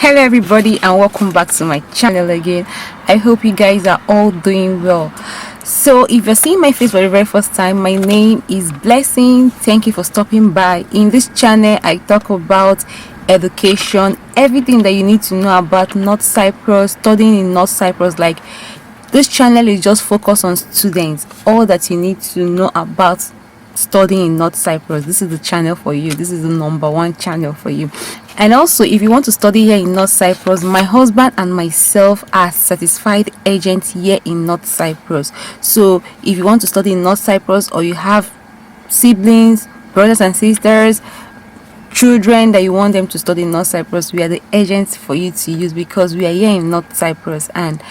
Hello everybody and welcome back to my channel again. I hope you guys are all doing well. So if you're seeing my face for the very first time, my name is Blessing. Thank you for stopping by. In this channel I talk about education, everything that you need to know about North Cyprus, studying in North Cyprus. Like, this channel is just focused on students, all that you need to know about studying in North Cyprus. This is the channel for you. This is the #1 channel for you. And also, if you want to study here in North Cyprus, my husband and myself are certified agents here in North Cyprus. So if you want to study in North Cyprus, or you have siblings, brothers and sisters, children that you want them to study in North Cyprus, we are the agents for you to use, because we are here in North Cyprus, and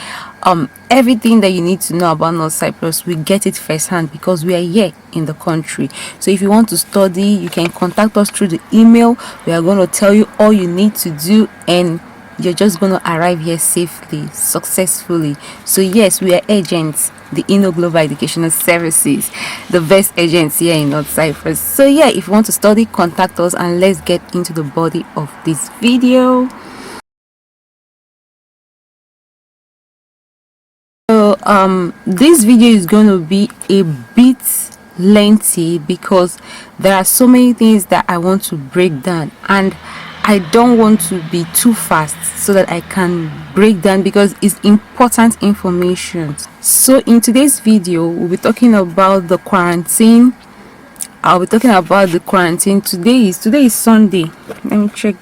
everything that you need to know about North Cyprus, we get it firsthand because we are here in the country. So if you want to study, you can contact us through the email. We are going to tell you all you need to do, and you're just going to arrive here safely, successfully. So yes, we are agents, the Inno Global Educational Services, the best agents here in North Cyprus. So yeah, if you want to study, contact us, and let's get into the body of this video. So this video is going to be a bit lengthy because there are so many things that I want to break down, and I don't want to be too fast so that I can break down, because it's important information. So in today's video, we'll be talking about the quarantine. I'll be talking about the quarantine. Today is Sunday. Let me check.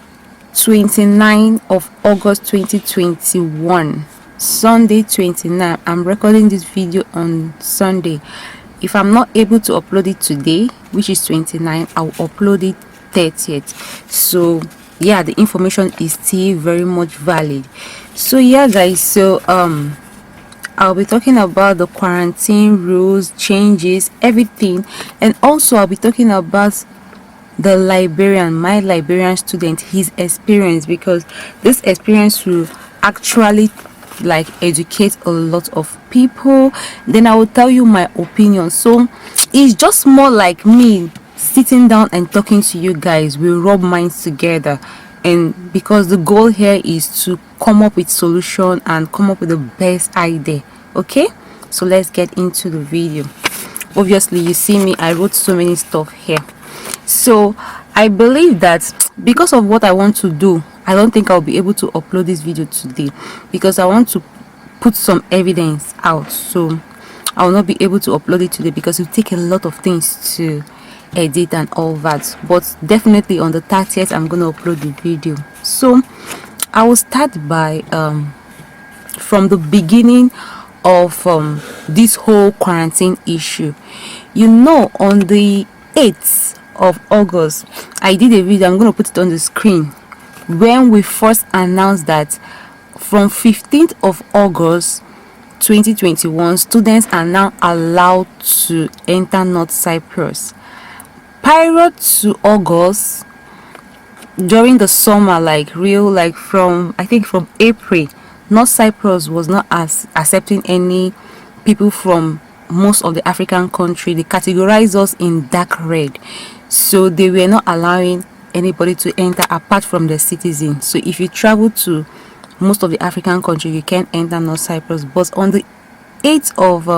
29 of August 2021. Sunday 29. I'm recording this video on Sunday. If I'm not able to upload it today, which is 29, I'll upload it 30th. So yeah, the information is still very much valid. So yeah guys, so I'll be talking about the quarantine rules, changes, everything, and also I'll be talking about the Liberian, my Liberian student, his experience, because this experience will actually like educate a lot of people. Then I will tell you my opinion. So it's just more like me sitting down and talking to you guys. We rub minds together, and because the goal here is to come up with solution and come up with the best idea. Okay, so let's get into the video. Obviously you see me, I wrote so many stuff here. So I believe that because of what I want to do, I don't think I'll be able to upload this video today, because I want to put some evidence out. So I will not be able to upload it today because it will take a lot of things to edit and all that. But definitely on the 30th, I'm going to upload the video. So I will start by from the beginning of this whole quarantine issue. You know, on the 8th of August, I did a video. I'm going to put it on the screen. When we first announced that from 15th of August 2021, students are now allowed to enter North Cyprus. Prior to August, during the summer, from April, North Cyprus was not accepting any people from most of the African country. They categorized us in dark red, so they were not allowing anybody to enter apart from the citizens. So if you travel to most of the African country, you can't enter North Cyprus. But on the 8th of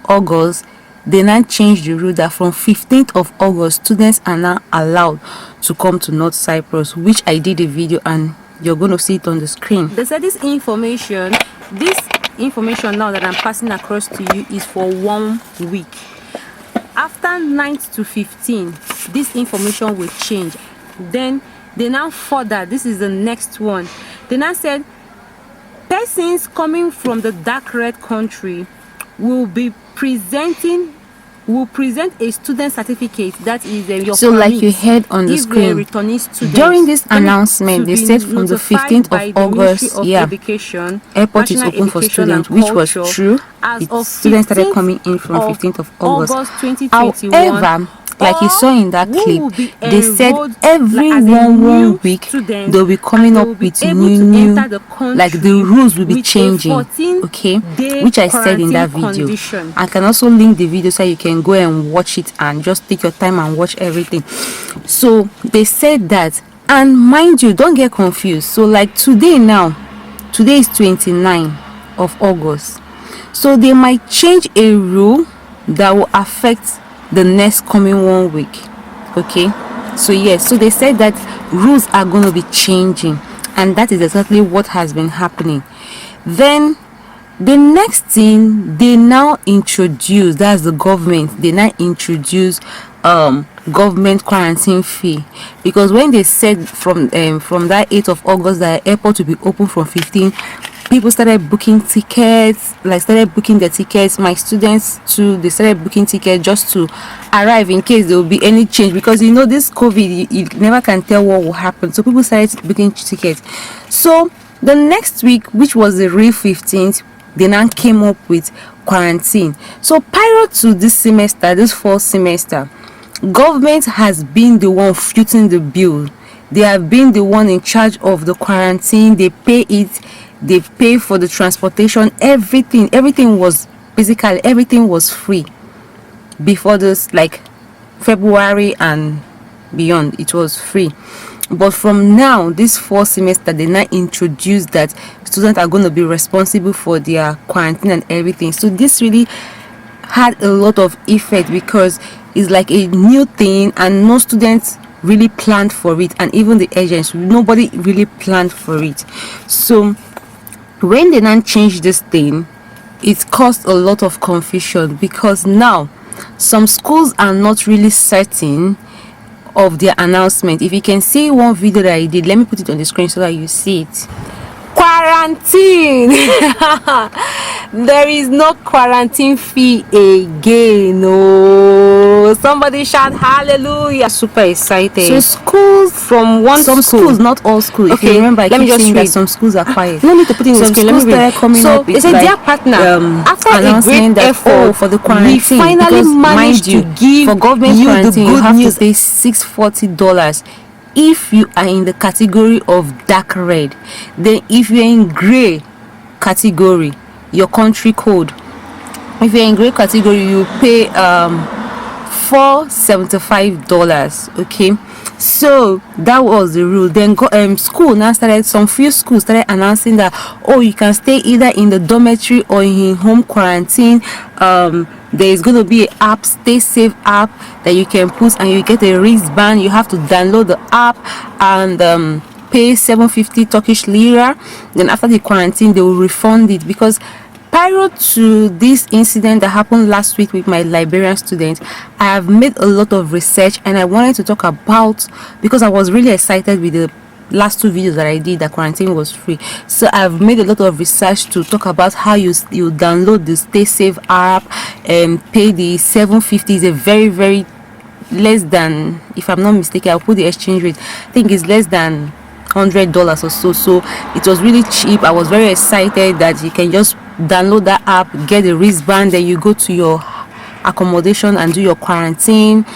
August, they now changed the rule that from 15th of August, students are now allowed to come to North Cyprus, which I did a video and you're going to see it on the screen. They said this information now that I'm passing across to you is for 1 week. After 9th to 15th, this information will change. Then they now further, this is the next one. They now said persons coming from the dark red country will present a student certificate, that is your so permit. Like you heard on the screen, during this announcement they said from the 15th of August, airport is open for students, which was true. Students started coming in from 15th of August. However, like you saw in that clip, they said every one week they'll be coming up with new like the rules will be changing, okay, which I said in that video. I can also link the video so you can go and watch it and just take your time and watch everything. So they said that And mind you, don't get confused. So like today is 29 of August. So they might change a rule that will affect the next coming 1 week. Okay, so yes, so they said that rules are going to be changing, and that is exactly what has been happening. Then the next thing they now introduce, that's the government, they now introduce government quarantine fee, because when they said from that 8th of August that airport will be open from 15, people started booking tickets, like started booking their tickets. My students too, they started booking tickets just to arrive in case there will be any change, because you know this COVID, you never can tell what will happen. So people started booking tickets. So the next week, which was the real 15th, they now came up with quarantine. So prior to this semester, this fall semester, government has been the one footing the bill. They have been the one in charge of the quarantine. They pay it, they pay for the transportation, everything was basically, everything was free before this, like February and beyond, it was free. But from now, this fall semester, they now introduce that students are going to be responsible for their quarantine and everything. So this really had a lot of effect, because it's like a new thing and no students really planned for it, and even the agents, nobody really planned for it. So when they now changed this thing, it caused a lot of confusion, because now some schools are not really certain of their announcement. If you can see one video that I did, let me put it on the screen so that you see it. Quarantine. There is no quarantine fee again. No, somebody shout hallelujah. Super excited. So schools, from some schools, not all schools. Okay, if you remember, let me just saying that some schools are quiet. No need to put in the screen. Let me read. So they said, dear partner, after a great effort for the quarantine, we finally managed to give for government quarantine, you have to pay $640 if you are in the category of dark red. Then if you're in gray category, your country code, if you're in gray category, you pay $475. Okay, so that was the rule. Then school now started, some few schools started announcing that, oh, you can stay either in the dormitory or in home quarantine. There is going to be an app, Stay Safe app, that you can put, and you get a wristband. You have to download the app and pay 750 Turkish lira. Then after the quarantine, they will refund it. Because prior to this incident that happened last week with my Liberian student, I have made a lot of research, and I wanted to talk about, because I was really excited with the last 2 videos that I did that quarantine was free. So I've made a lot of research to talk about how you download the Stay Safe app and pay the 750. Is a very, very less than, if I'm not mistaken, I'll put the exchange rate, I think it's less than $100 or so. So it was really cheap. I was very excited that you can just download that app, get the wristband, then you go to your accommodation and do your quarantine.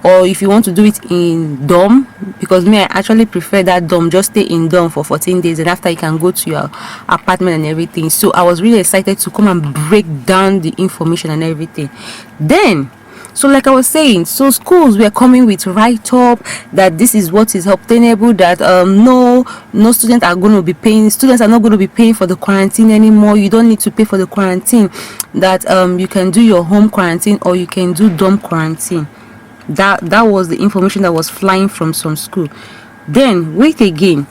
Or if you want to do it in dorm, because me, I actually prefer that dorm, just stay in dorm for 14 days, and after you can go to your apartment and everything. So I was really excited to come and break down the information and everything. Then, so like I was saying, so schools were coming with write-up that this is what is obtainable, that no students are going to be paying, students are not going to be paying for the quarantine anymore. You don't need to pay for the quarantine, that you can do your home quarantine or you can do dorm quarantine. That was the information that was flying from some school. Then wait again,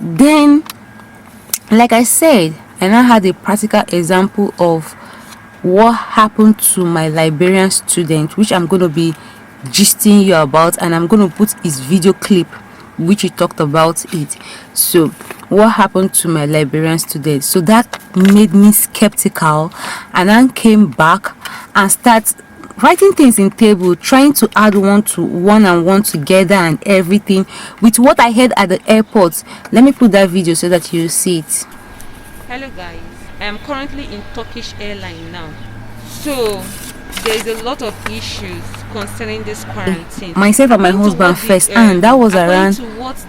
then like I said, and I had a practical example of what happened to my Liberian student, which I'm going to be gisting you about, and I'm going to put his video clip which he talked about it. So what happened to my Liberian student? So that made me skeptical, and I came back and start writing things in table, trying to add one and one together and everything with what I heard at the airport. Let me put that video so that you see it. Hello guys, I am currently in Turkish Airlines now. So there is a lot of issues concerning this quarantine. Myself and my husband first, and that was around,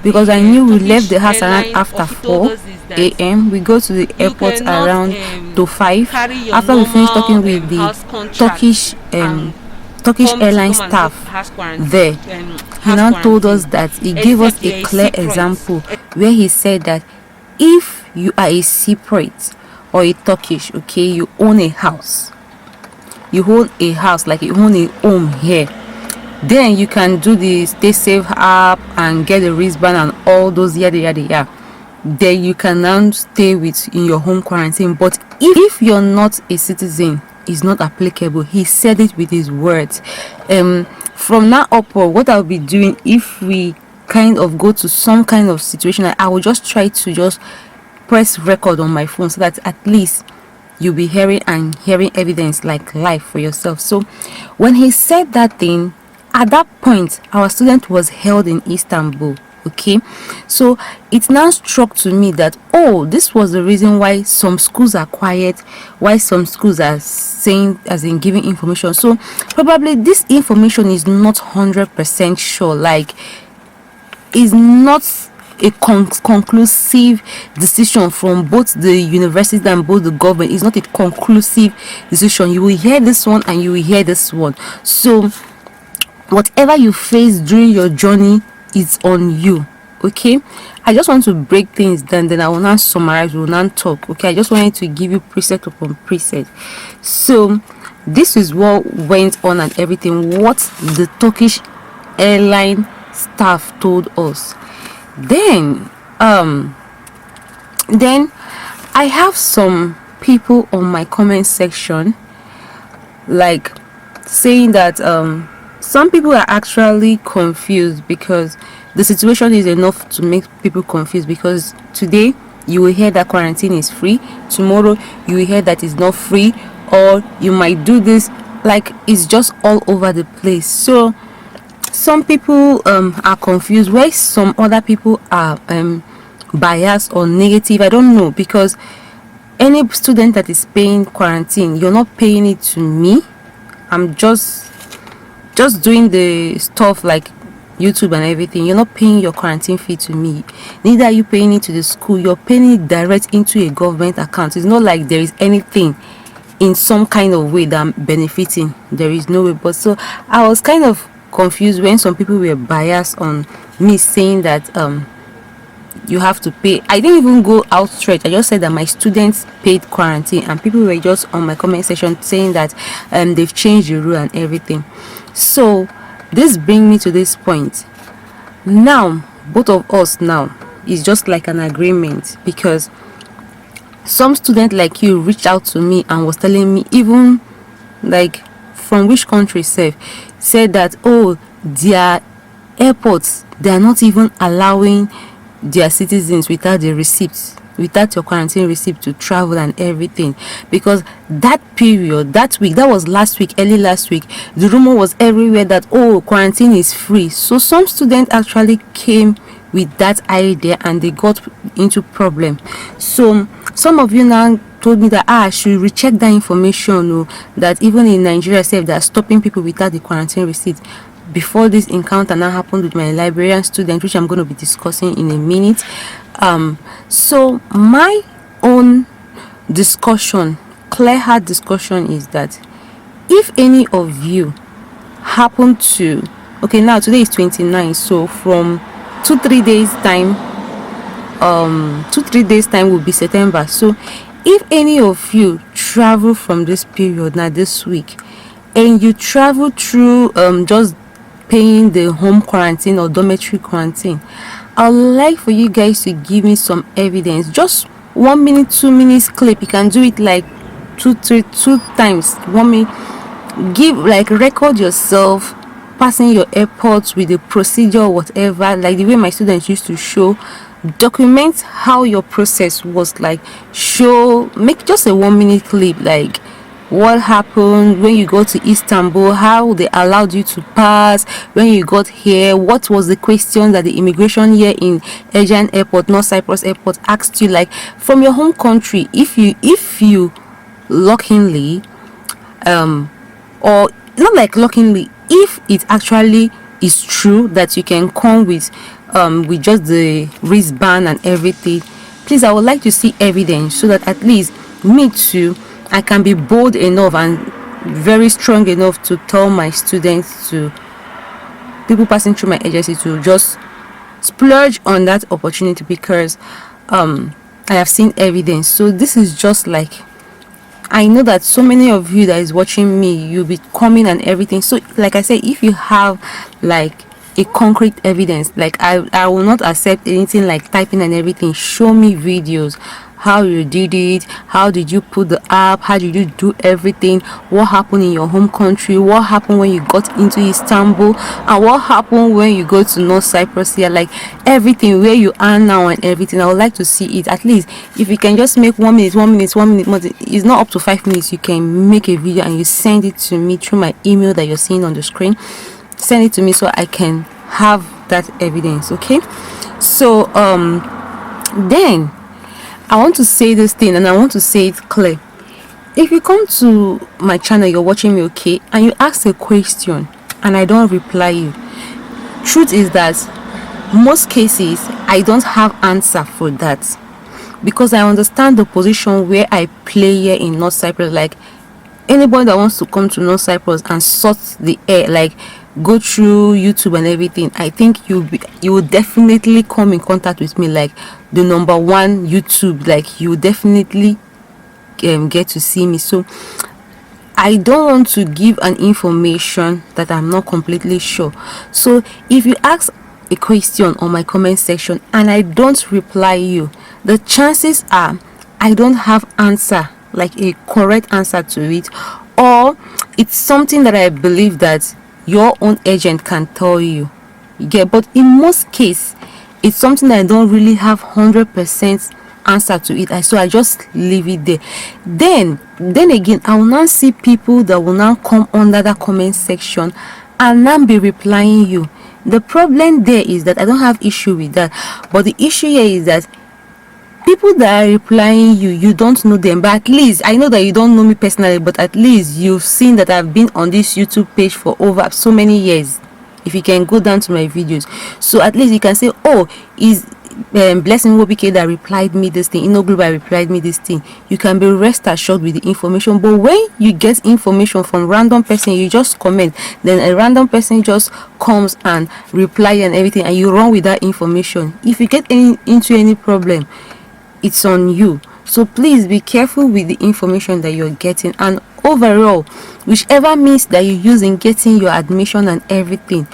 because I knew we left the house around after 4 a.m. We go to the airport around to 5. After we finish talking with the Turkish Turkish come to Airlines come and staff do house quarantine. there, he House now told us quarantine. that he gave us Except you're a a clear separate. example where he said that if you are a separate or a Turkish, okay, you own a house, like you own a home here, then you can do the Stay Safe app and get a wristband and all those yada yada yada. Then you can now stay with in your home quarantine. But if you're not a citizen, it's not applicable. He said it with his words. From now upward, what I'll be doing if we kind of go to some kind of situation, I will just try to just press record on my phone so that at least you'll be hearing evidence like live for yourself. So when he said that thing, at that point our student was held in Istanbul. Okay, so it now struck to me that, oh, this was the reason why some schools are quiet, why some schools are saying, as in giving information. So probably this information is not 100% sure, like is not a conclusive decision from both the university and both the government. It's not a conclusive decision. You will hear this one and you will hear this one. So whatever you face during your journey is on you. Okay, I just want to break things down, then I will not summarize, we will not talk. Okay, I just wanted to give you preset upon preset. So this is what went on and everything, what the Turkish airline staff told us. Then I have some people on my comment section like saying that some people are actually confused because the situation is enough to make people confused, because today you will hear that quarantine is free, tomorrow you will hear that it's not free, or you might do this, like it's just all over the place. So some people are confused, where some other people are biased or negative. I don't know, because any student that is paying quarantine, you're not paying it to me. I'm just doing the stuff like YouTube and everything. You're not paying your quarantine fee to me, neither are you paying it to the school. You're paying it direct into a government account. It's not like there is anything in some kind of way that I'm benefiting. There is no way. But so I was kind of confused when some people were biased on me saying that you have to pay. I didn't even go out straight. I just said that my students paid quarantine, and people were just on my comment section saying that they've changed the rule and everything. So this brings me to this point. Now both of us now is just like an agreement, because some student like you reached out to me and was telling me, even like from which country said that, oh, their airports, they are not even allowing their citizens without the receipts, without your quarantine receipt, to travel and everything, because that period, that week, that was last week, early last week, the rumor was everywhere that, oh, quarantine is free. So some students actually came with that idea and they got into problem. So some of you now told me that I should recheck that information, that even in Nigeria said that stopping people without the quarantine receipt. Before this encounter now happened with my Liberian student, which I'm going to be discussing in a minute. So my own discussion, clear-heart discussion, is that if any of you happen to, okay, now today is 29, so from 2-3 days time, 2-3 days time will be September. So if any of you travel from this period, now this week, and you travel through just paying the home quarantine or dormitory quarantine, I'd like for you guys to give me some evidence, just 1 minute, 2 minutes clip. You can do it like two times. 1 minute, give, like, record yourself passing your airports with the procedure or whatever, like the way my students used to show. Document how your process was, like show, make just a 1 minute clip, like what happened when you got to Istanbul, how they allowed you to pass when you got here, what was the question that the immigration here in Aegean Airport, not Cyprus Airport, asked you, like from your home country, if you luckily or not like luckily, if it actually is true that you can come with just the wristband and everything, please, I would like to see evidence, so that at least me too, I can be bold enough and very strong enough to tell my students, to people passing through my agency, to just splurge on that opportunity, because I have seen evidence. So this is just like, I know that so many of you that is watching me, you'll be coming and everything. So like I say, if you have like a concrete evidence, like I will not accept anything like typing and everything. Show me videos, how you did it, how did you put the app, how did you do everything, what happened in your home country, what happened when you got into Istanbul, and what happened when you go to North Cyprus here, like everything, where you are now and everything. I would like to see it. At least if you can just make 1 minute, 1 minute, 1 minute more, it's not up to 5 minutes, you can make a video and you send it to me through my email that you're seeing on the screen. Send it to me so I can have that evidence. Okay, so then I want to say this thing, and I want to say it clear. If you come to my channel, you're watching me, okay, and you ask a question and I don't reply you, truth is that most cases I don't have answer for that, because I understand the position where I play here in North Cyprus. Like anybody that wants to come to North Cyprus and sort the air, like go through YouTube and everything, I think you will definitely come in contact with me, like the number one YouTube. Like you definitely get to see me. So I don't want to give an information that I'm not completely sure. So if you ask a question on my comment section and I don't reply you, the chances are I don't have answer, like a correct answer to it, or it's something that I believe that your own agent can tell you. But in most cases, it's something that I don't really have 100% answer to it, so I just leave it there. Then again, I will now see people that will now come under that comment section and now be replying you. The problem there is that I don't have issue with that, but the issue here is that people that are replying you don't know them. But at least I know that you don't know me personally, but at least you've seen that I've been on this YouTube page for over so many years. If you can go down to my videos, so at least you can say, oh, is Blessing Wobike that replied me this thing, Inogluba replied me this thing. You can be rest assured with the information. But when you get information from random person, you just comment, then a random person just comes and reply and everything, and you run with that information. If you get into any problem, it's on you. So please be careful with the information that you're getting, and overall, whichever means that you use in getting your admission and everything,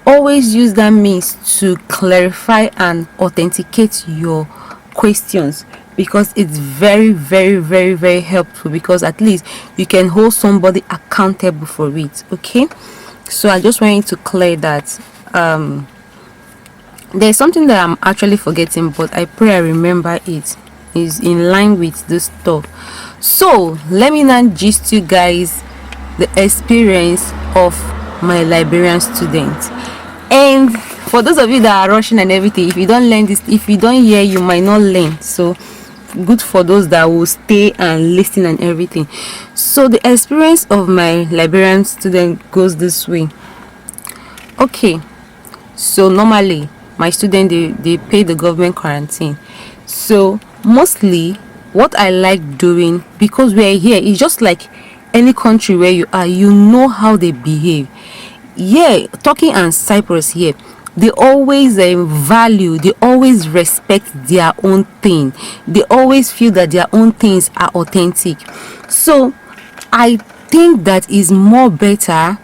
always use that means to clarify and authenticate your questions, because it's very, very, very, very helpful, because at least you can hold somebody accountable for it. Okay, so I just want you to clear that. There's something that I'm actually forgetting, but I pray I remember it. Is in line with this stuff. So let me now gist you guys the experience of my Liberian students. And for those of you that are rushing and everything, if you don't learn this, if you don't hear, you might not learn. So good for those that will stay and listen and everything. So the experience of my Liberian student goes this way. Okay, so normally my student, they pay the government quarantine. So mostly what I like doing, because we're here, it's just like any country where you are, you know how they behave. Yeah, Turkey and Cyprus here, they always value, they always respect their own thing. They always feel that their own things are authentic. So I think that is more better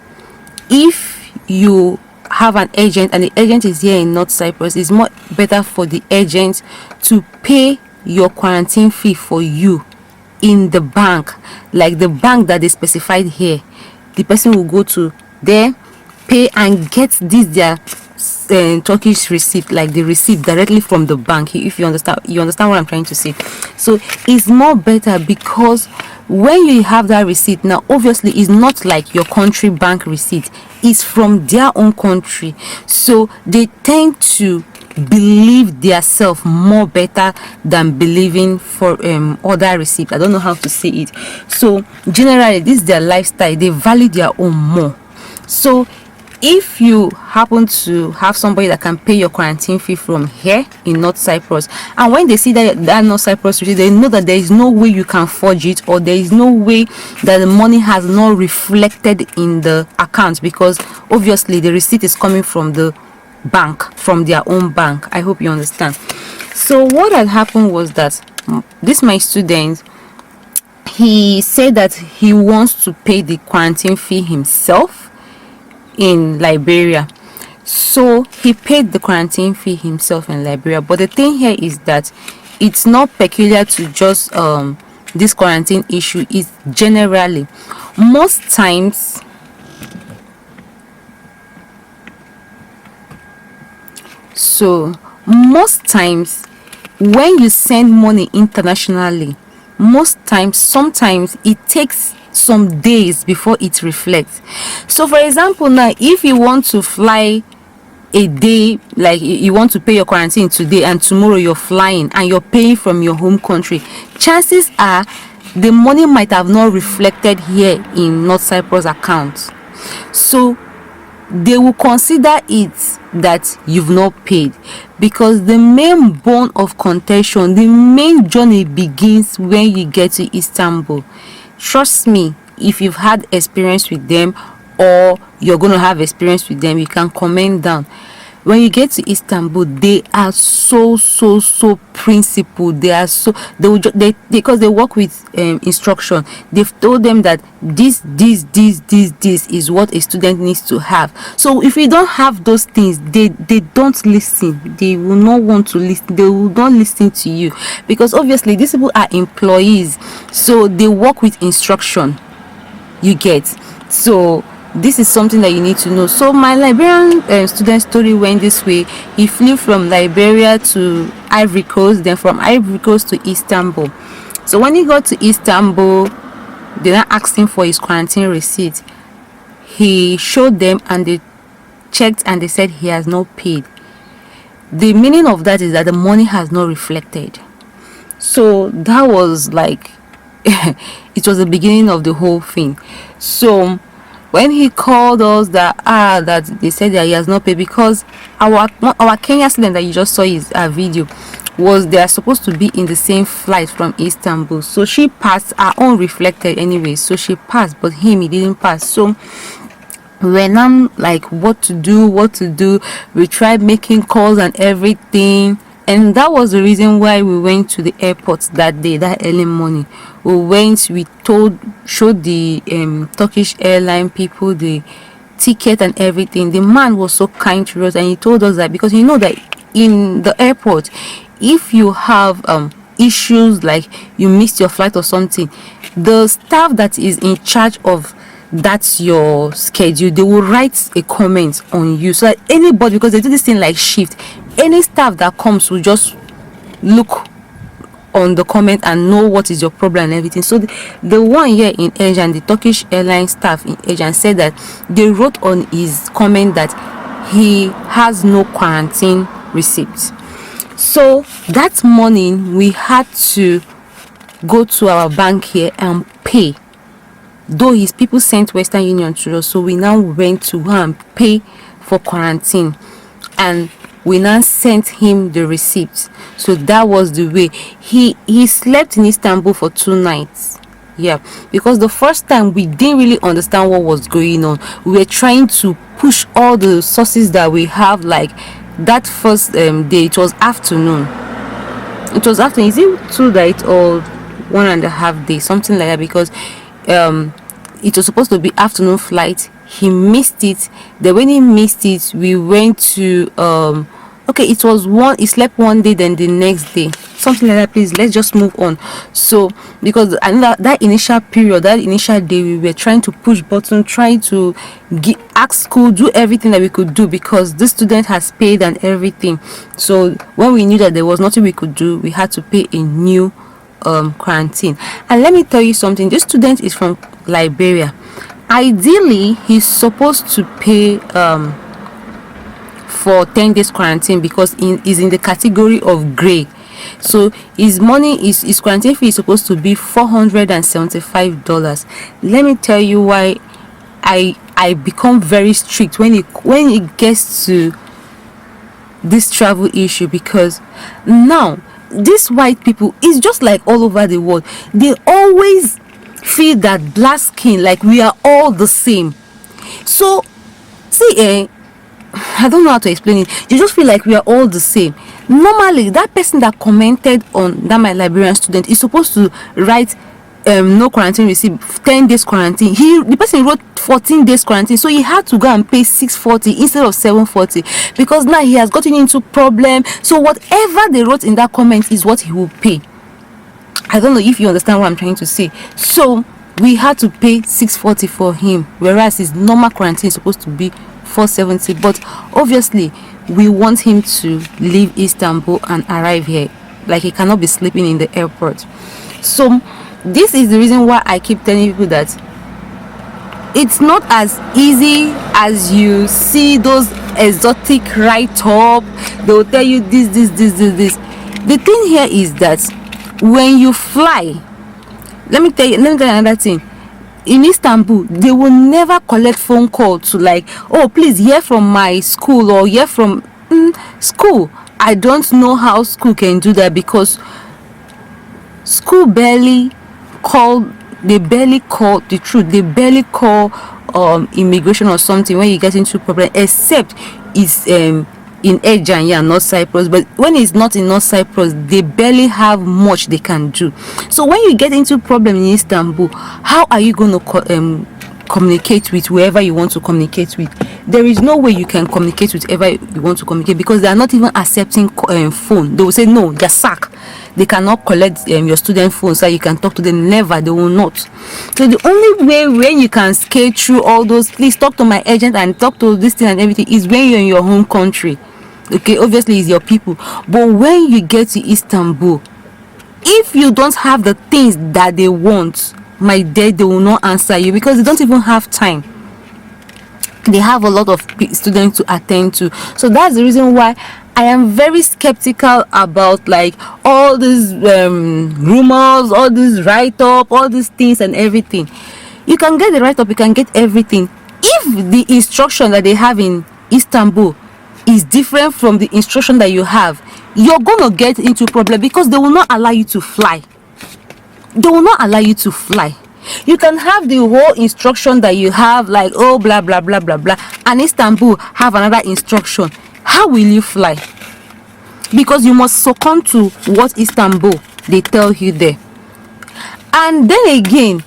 if you have an agent and the agent is here in North Cyprus. It's more better for the agent to pay your quarantine fee for you in the bank, like the bank that they specified here. The person will go to there, pay, and get this their Turkish receipt, like the receipt directly from the bank. If you understand what I'm trying to say. So it's more better, because when you have that receipt now, obviously it's not like your country bank receipt, it's from their own country, so they tend to believe their self more better than believing for other receipts. I don't know how to say it. So generally, this is their lifestyle, they value their own more. So if you happen to have somebody that can pay your quarantine fee from here in North Cyprus, and when they see that North Cyprus receipt, they know that there is no way you can forge it, or there is no way that the money has not reflected in the account, because obviously the receipt is coming from the bank, from their own bank. I hope you understand. So what had happened was that this my student, he said that he wants to pay the quarantine fee himself in Liberia. So he paid the quarantine fee himself in Liberia. But the thing here is that it's not peculiar to just this quarantine issue. Is generally most times when you send money internationally, sometimes it takes some days before it reflects. So for example, now if you want to fly a day, like you want to pay your quarantine today and tomorrow you're flying and you're paying from your home country, chances are the money might have not reflected here in North Cyprus account. So they will consider it that you've not paid, because the main bone of contention, the main journey begins when you get to Istanbul. Trust me, if you've had experience with them or you're going to have experience with them, you can comment down. When you get to Istanbul, they are so principled. They are so, because they work with instruction. They've told them that this is what a student needs to have. So if you don't have those things, they don't listen. They will not want to listen. They will not listen to you, because obviously these people are employees, so they work with instruction. You get. So this is something that you need to know. So my Liberian student story went this way. He flew from Liberia to Ivory Coast, then from Ivory Coast to Istanbul. So when he got to Istanbul, they now asked him for his quarantine receipt. He showed them and they checked and they said he has not paid. The meaning of that is that the money has not reflected. So that was like it was the beginning of the whole thing. So when he called us that they said that he has not paid, because our Kenya student that you just saw his video was, they are supposed to be in the same flight from Istanbul. So she passed, her own reflected anyway, so she passed, but him, he didn't pass. So when I'm like what to do, we tried making calls and everything. And that was the reason why we went to the airport that day, that early morning. We went, we showed the Turkish airline people the ticket and everything. The man was so kind to us, and he told us that, because you know that in the airport, if you have issues like you missed your flight or something, the staff that is in charge of that's your schedule, they will write a comment on you, so that anybody, because they do this thing like shift, any staff that comes will just look on the comment and know what is your problem and everything. So the one here in Aegean, the Turkish airline staff in Aegean, said that they wrote on his comment that he has no quarantine receipt. So that morning we had to go to our bank here and pay, though his people sent Western Union to us. So we now went to go and pay for quarantine, and we now sent him the receipt. So that was the way. He slept in Istanbul for 2 nights. Yeah, because the first time we didn't really understand what was going on. We were trying to push all the sources that we have. Like that first day, it was afternoon. Is it 2 nights or 1.5 days, something like that? Because it was supposed to be afternoon flight. He missed it. Then when he missed it, we went to it was he slept 1 day, then the next day, something like that. Please, let's just move on. So because that initial period, that initial day, we were trying to push button, trying to ask school, do everything that we could do, because this student has paid and everything. So when we knew that there was nothing we could do, we had to pay a new quarantine. And let me tell you something, this student is from Liberia. Ideally, he's supposed to pay for 10 days quarantine, because he's in the category of gray. So his quarantine fee is supposed to be $475. Let me tell you why I I become very strict when it gets to this travel issue, because now these white people is just like all over the world. They always feel that black skin, like we are all the same. So see, I don't know how to explain it. You just feel like we are all the same. Normally that person that commented on that my Liberian student is supposed to write no quarantine receipt, 10 days quarantine. The person wrote 14 days quarantine, so he had to go and pay 640 instead of 740, because now he has gotten into problem. So whatever they wrote in that comment is what he will pay. I don't know if you understand what I'm trying to say. So we had to pay 640 for him, whereas his normal quarantine is supposed to be 470. But obviously we want him to leave Istanbul and arrive here. Like, he cannot be sleeping in the airport. So this is the reason why I keep telling people that it's not as easy as you see those exotic write-up. They will tell you this. The thing here is that when you fly, let me tell you another thing. In Istanbul, they will never collect phone call to like, oh, please hear from my school or hear from school. I don't know how school can do that, because school barely call the truth. They barely call immigration or something when you get into problem, except it's in Ejanya, North Cyprus. But when it's not in North Cyprus, they barely have much they can do. So when you get into problem in Istanbul, how are you going to communicate with whoever you want to communicate with? There is no way you can communicate with whoever you want to communicate, because they are not even accepting phone. They will say no, they're sacked. They cannot collect your student phone so you can talk to them. Never, they will not. So the only way when you can skate through all those, please talk to my agent and talk to this thing and everything, is when you're in your home country. Okay, obviously it's your people. But when you get to Istanbul, if you don't have the things that they want, my dear, they will not answer you, because they don't even have time. They have a lot of students to attend to. So that's the reason why I am very skeptical about like all these rumors, all this write-up, all these things and everything. You can get the write-up, you can get everything. If the instruction that they have in Istanbul is different from the instruction that you have, you're gonna get into problem, because they will not allow you to fly. They will not allow you to fly. You can have the whole instruction that you have, like, oh, blah blah blah blah blah, and Istanbul have another instruction. How will you fly? Because you must succumb to what Istanbul they tell you there. And then again,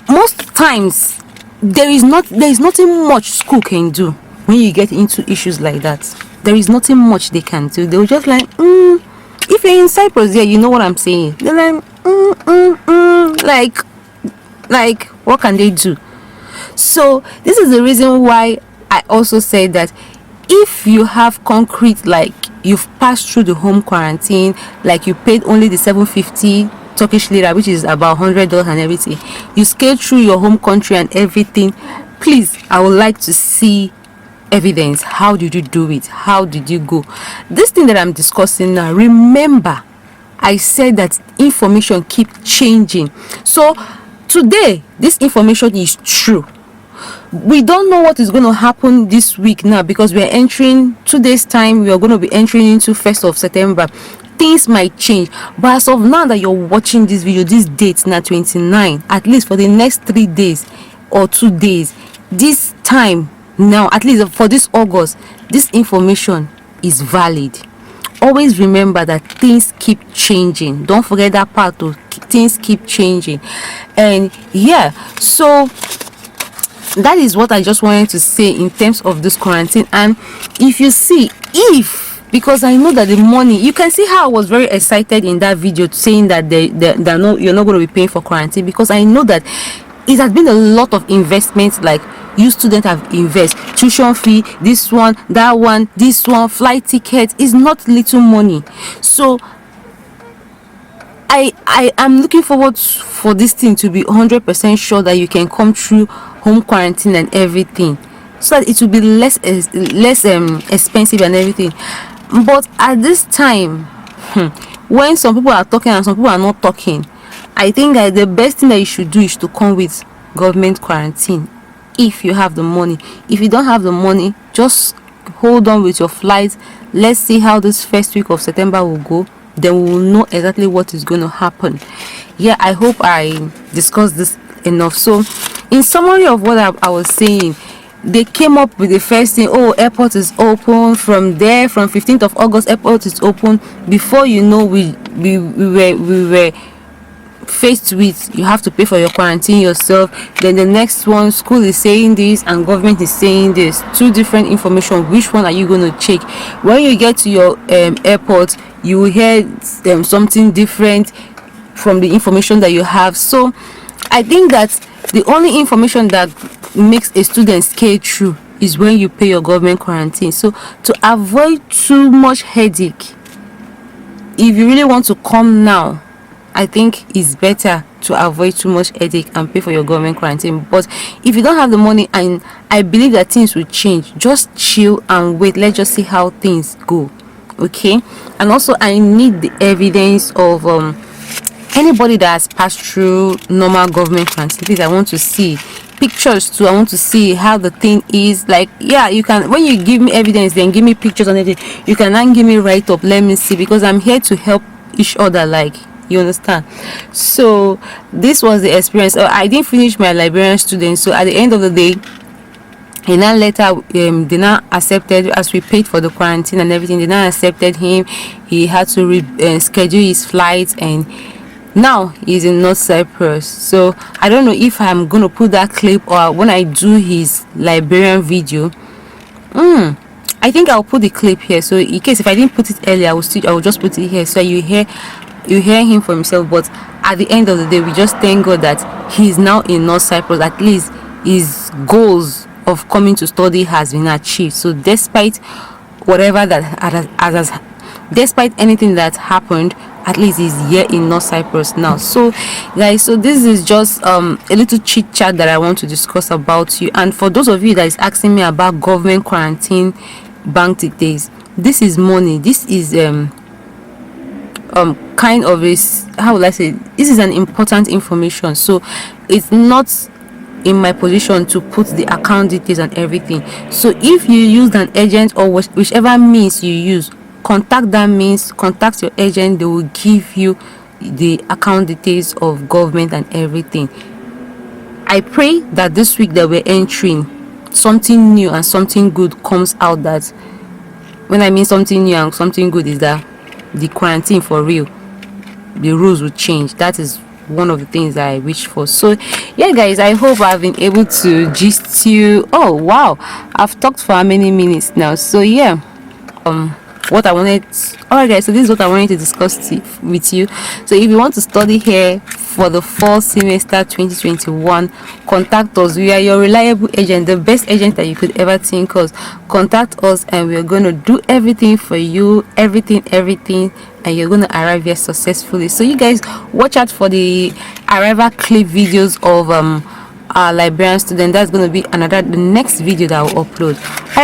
most times there is nothing much school can do when you get into issues like that. There is nothing much they can do. They'll just like, if you're in Cyprus, yeah, you know what I'm saying. They're like, like what can they do? So this is the reason why I also said that if you have concrete, like you've passed through the home quarantine, like you paid only the 750 Turkish lira, which is about $100 and everything, you scaled through your home country and everything, please, I would like to see evidence. How did you do it? How did you go? This thing that I'm discussing now, remember I said that information keep changing. So today this information is true. We don't know what is going to happen this week now, because we're entering 2 days time, we are going to be entering into 1st of September. Things might change, but as of now that you're watching this video, this date now 29, at least for the next 3 days or 2 days, this time now, at least for this August, this information is valid. Always remember that things keep changing. Don't forget that part of things keep changing. And yeah, so that is what I just wanted to say in terms of this quarantine. And if you see, because I know that the money, you can see how I was very excited in that video saying that you're not going to be paying for quarantine, because I know that it has been a lot of investments. Like, you students have invest tuition fee, this one, that one, this one, flight ticket is not little money. So I am looking forward for this thing to be 100% sure that you can come through home quarantine and everything, so that it will be less expensive and everything. But at this time, when some people are talking and some people are not talking, I think that the best thing that you should do is to come with government quarantine. if you have the money. If you don't have the money, just hold on with your flights. Let's see how this first week of September will go, then we will know exactly what is going to happen. Yeah, I hope I discussed this enough. So in summary of what I was saying, they came up with the first thing, oh, airport is open. From there, from 15th of August, airport is open. Before you know, we were faced with, you have to pay for your quarantine yourself. Then the next one, school is saying this and government is saying this. Two different information. Which one are you going to check? When you get to your airport, you will hear something different from the information that you have. So I think that the only information that makes a student scared through is when you pay your government quarantine. So to avoid too much headache, if you really want to come now, I think it's better to avoid too much headache and pay for your government quarantine. But if you don't have the money, and I believe that things will change, just chill and wait. Let's just see how things go. Okay. And also, I need the evidence of anybody that has passed through normal government quarantine. Please, I want to see pictures too. I want to see how the thing is. Like, yeah, you can, when you give me evidence, then give me pictures and everything. You can then give me write up. Let me see, because I'm here to help each other. Like, you understand? So this was the experience. I didn't finish my Liberian student, so at the end of the day, and then later they now accepted, as we paid for the quarantine and everything, they now accepted him. He had to schedule his flights, and now he's in North Cyprus. So I don't know if I'm gonna put that clip, or when I do his Liberian video, I think I'll put the clip here. So in case if I didn't put it earlier, I will just put it here, so you hear him for himself. But at the end of the day, we just thank God that he's now in North Cyprus. At least his goals of coming to study has been achieved. So despite whatever that despite anything that happened, at least he's here in North Cyprus now. So guys, so this is just a little chit chat that I want to discuss about you. And for those of you that is asking me about government quarantine bank details, this is money. This is kind of a, how will I say, this is an important information. So it's not in my position to put the account details and everything. So if you use an agent or whichever means you use, contact that means, contact your agent. They will give you the account details of government and everything. I pray that this week that we're entering, something new and something good comes out. That when I mean something new and something good is that the quarantine for real, the rules will change. That is one of the things that I wish for. So yeah guys, I hope I've been able to gist you. Oh wow, I've talked for how many minutes now? So yeah, what I wanted, alright guys, so this is what I wanted to discuss with you. So if you want to study here for the fall semester 2021, contact us. We are your reliable agent, the best agent that you could ever think of. Contact us and we're going to do everything for you, everything, and you're going to arrive here successfully. So you guys watch out for the arrival clip videos of our Liberian student. That's going to be the next video that I will upload.